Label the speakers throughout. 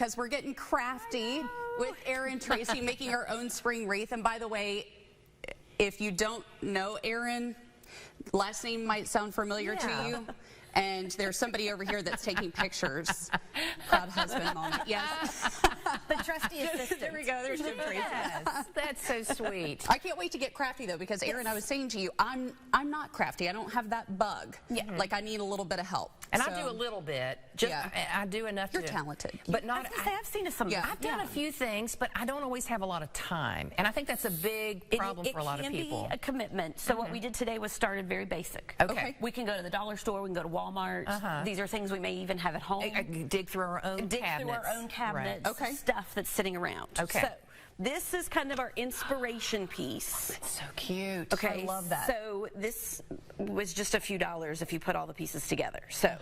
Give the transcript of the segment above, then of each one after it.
Speaker 1: because we're getting crafty with Erin and Treacy making our own spring wreath. And by the way, if you don't know Erin, last name might sound familiar to you. And there's somebody over here that's taking pictures. Proud husband moment. Yes.
Speaker 2: The trusty assistant.
Speaker 1: There we go. There's Jim Treacy.
Speaker 2: Yes, that's so sweet.
Speaker 1: I can't wait to get crafty though, because Erin, I was saying to you, I'm not crafty. I don't have that bug. Yeah. Like I need a little bit of help.
Speaker 2: And I do a little bit. Just I do enough.
Speaker 1: You're talented.
Speaker 2: But not.
Speaker 3: I've seen some.
Speaker 2: Yeah. I've done a few things, but I don't always have a lot of time. And I think that's a big problem for a lot of people.
Speaker 3: It can be a commitment. So what we did today was started very basic.
Speaker 2: Okay.
Speaker 3: We can go to the dollar store. We can go to Walmart. These are things we may even have at home.
Speaker 2: Dig through our own cabinets.
Speaker 3: Dig through our own cabinets.
Speaker 1: Right. Okay.
Speaker 3: Stuff that's sitting around.
Speaker 2: Okay.
Speaker 3: So this is kind of our inspiration piece.
Speaker 2: It's so cute.
Speaker 3: Okay.
Speaker 2: I love that.
Speaker 3: So this was just a few dollars if you put all the pieces together. So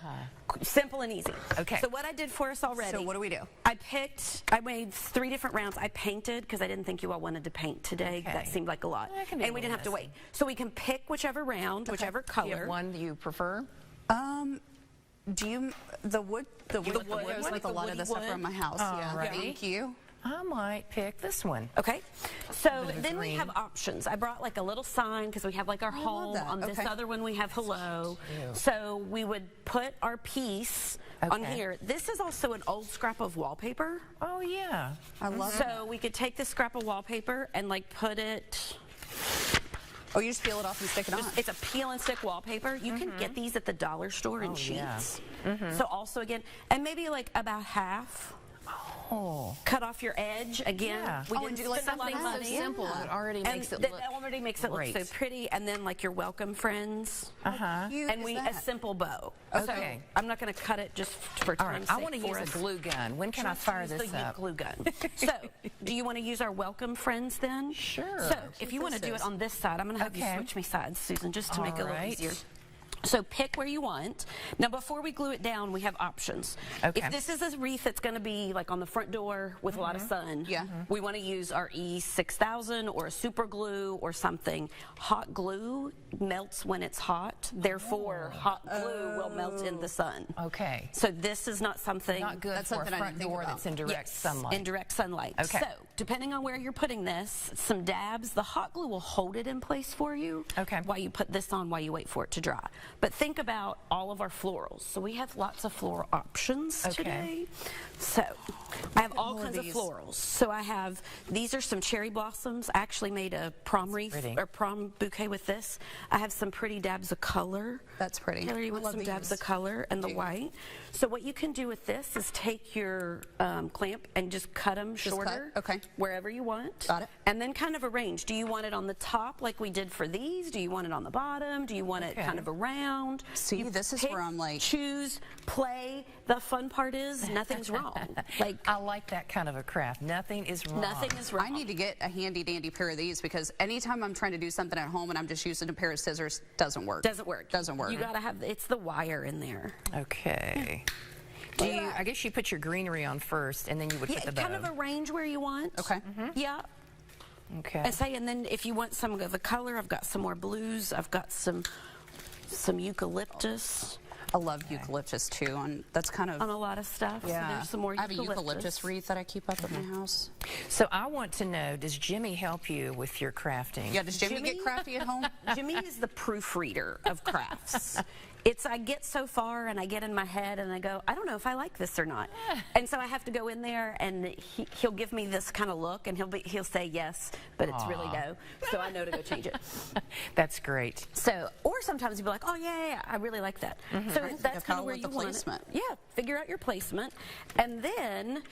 Speaker 3: simple and easy.
Speaker 2: Okay.
Speaker 3: So what I did for us already.
Speaker 1: So what do we do?
Speaker 3: I made 3 different rounds. I painted because I didn't think you all wanted to paint today.
Speaker 2: Okay.
Speaker 3: That seemed like a lot.
Speaker 2: And
Speaker 3: we didn't have to wait. So we can pick whichever round, whichever color.
Speaker 2: Do you have one you prefer?
Speaker 1: Do you the wood goes with a lot of the stuff from my house.
Speaker 2: Right.
Speaker 1: Thank you.
Speaker 2: I might pick this one.
Speaker 3: Okay, so then we have options. I brought like a little sign because we have like our home. On this other one we have hello. So we would put our piece on here. This is also an old scrap of wallpaper.
Speaker 2: Oh yeah,
Speaker 1: I love it.
Speaker 3: So we could take this scrap of wallpaper and like put it.
Speaker 1: Oh, you just peel it off and stick it on.
Speaker 3: It's a peel and stick wallpaper. You can get these at the dollar store in sheets. So also again, and maybe like about half. Cut off your edge again.
Speaker 1: We didn't do like
Speaker 2: something so simple. It already makes it look
Speaker 3: already makes it look so pretty. And then like your welcome friends. And a simple bow.
Speaker 1: Okay.
Speaker 3: So I'm not going to cut it just for time's sake.
Speaker 2: I want to use a glue gun. When can I fire this up?
Speaker 3: Glue gun. So do you want to use our welcome friends then?
Speaker 2: Sure.
Speaker 3: So if you want to do it on this side, I'm going to have you switch me sides, Susan, just to make it a little easier. So pick where you want. Now before we glue it down, we have options. If this is a wreath that's going to be like on the front door with a lot of sun, we want to use our E6000 or a super glue or something. Hot glue melts when it's hot, therefore hot glue will melt in the sun.
Speaker 2: Okay.
Speaker 3: So this is not something
Speaker 2: not good for a front door that's in direct sunlight.
Speaker 3: In direct sunlight.
Speaker 2: Okay.
Speaker 3: So depending on where you're putting this, some dabs, the hot glue will hold it in place for you.
Speaker 2: Okay.
Speaker 3: While you put this on, while you wait for it to dry. But think about all of our florals. So we have lots of floral options today. So I have all kinds of florals. So I have, these are some cherry blossoms. I actually made a prom wreath or prom bouquet with this. I have some pretty dabs of color.
Speaker 1: That's pretty.
Speaker 3: Taylor, you want some dabs of color and the white. So what you can do with this is take your clamp and just cut them shorter wherever you want.
Speaker 1: Got it.
Speaker 3: And then kind of arrange. Do you want it on the top like we did for these? Do you want it on the bottom? Do you want it kind of around?
Speaker 1: See, this is where I'm like...
Speaker 3: Choose, play. The fun part is nothing's wrong. Like
Speaker 2: I like that kind of a craft. Nothing is wrong.
Speaker 3: Nothing is wrong.
Speaker 1: I need to get a handy dandy pair of these because anytime I'm trying to do something at home and I'm just using a pair of scissors, doesn't work.
Speaker 3: Doesn't work.
Speaker 1: Doesn't work.
Speaker 3: You gotta have, it's the wire in there.
Speaker 2: Okay. I guess you put your greenery on first and then you would put the bow.
Speaker 3: Kind of arrange where you want.
Speaker 1: Okay.
Speaker 3: Yeah.
Speaker 2: Okay.
Speaker 3: And then if you want some of the color, I've got some more blues. I've got some eucalyptus.
Speaker 1: I love eucalyptus too, and that's kind of
Speaker 3: on a lot of stuff.
Speaker 1: Yeah.
Speaker 3: So there's some more eucalyptus.
Speaker 1: I have a eucalyptus wreath that I keep up at my house.
Speaker 2: So I want to know, does Jimmy help you with your crafting?
Speaker 1: Yeah, does Jimmy get crafty at home?
Speaker 3: Jimmy is the proofreader of crafts. I get so far and I get in my head and I go, I don't know if I like this or not. And so I have to go in there and he'll give me this kind of look and he'll say yes, but it's really no. So I know to go change it.
Speaker 2: That's great.
Speaker 3: So, or sometimes you'll be like, oh yeah, I really like that. So that's kind of where you want it. Yeah, figure out your placement. And then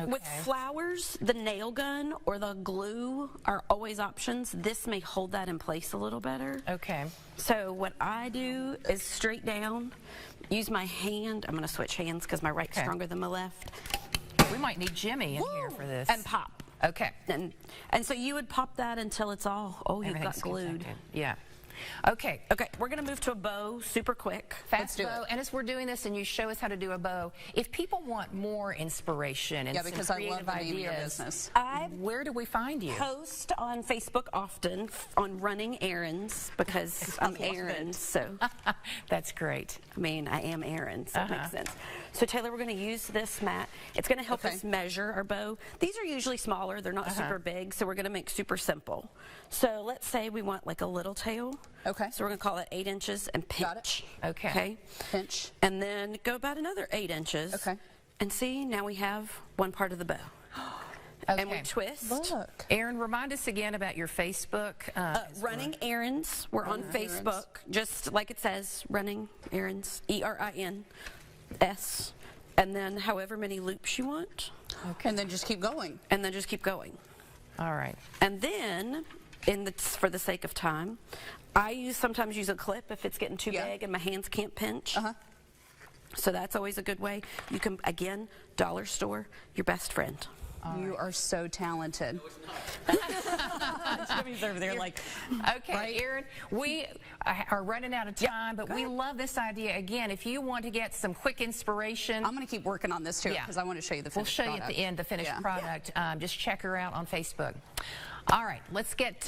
Speaker 3: with flowers, the nail gun or the glue are always options. This may hold that in place a little better.
Speaker 2: Okay.
Speaker 3: So what I do is straight down, use my hand. I'm going to switch hands because my right's stronger than my left.
Speaker 2: We might need Jimmy in here for this.
Speaker 3: And pop.
Speaker 2: Okay.
Speaker 3: And so you would pop that until it's all, you've got glued.
Speaker 2: Yeah. Okay.
Speaker 3: Okay, we're going to move to a bow super quick.
Speaker 2: Fast bow. And as we're doing this and you show us how to do a bow, if people want more inspiration and some creative ideas, where do we find you?
Speaker 3: Post on Facebook often on running errands because I'm Erin, so.
Speaker 2: That's great.
Speaker 3: I mean, I am Erin, so it makes sense. So Taylor, we're going to use this mat. It's going to help us measure our bow. These are usually smaller. They're not super big, so we're going to make super simple. So let's say we want like a little tail.
Speaker 1: Okay.
Speaker 3: So we're going to call it 8 inches and pinch.
Speaker 1: Got it.
Speaker 3: Okay.
Speaker 1: Pinch.
Speaker 3: And then go about another 8 inches.
Speaker 1: Okay.
Speaker 3: And see, now we have one part of the bow. And we twist.
Speaker 1: Look.
Speaker 2: Erin, remind us again about your Facebook.
Speaker 3: Running Erins. We're on Facebook, just like it says, Running Erins, ERINS, and then however many loops you want.
Speaker 1: Okay. And then just keep going.
Speaker 3: And then just keep going.
Speaker 2: All right.
Speaker 3: And then, for the sake of time, I sometimes use a clip if it's getting too big and my hands can't pinch. So that's always a good way. You can, again, dollar store, your best friend.
Speaker 1: You are so talented.
Speaker 2: Jimmy's over there like, okay, Erin, we are running out of time, but we love this idea. Again, if you want to get some quick inspiration.
Speaker 1: I'm going to keep working on this too because I want to show you the finished product.
Speaker 2: We'll show you at the end the finished product. Just check her out on Facebook. All right, let's get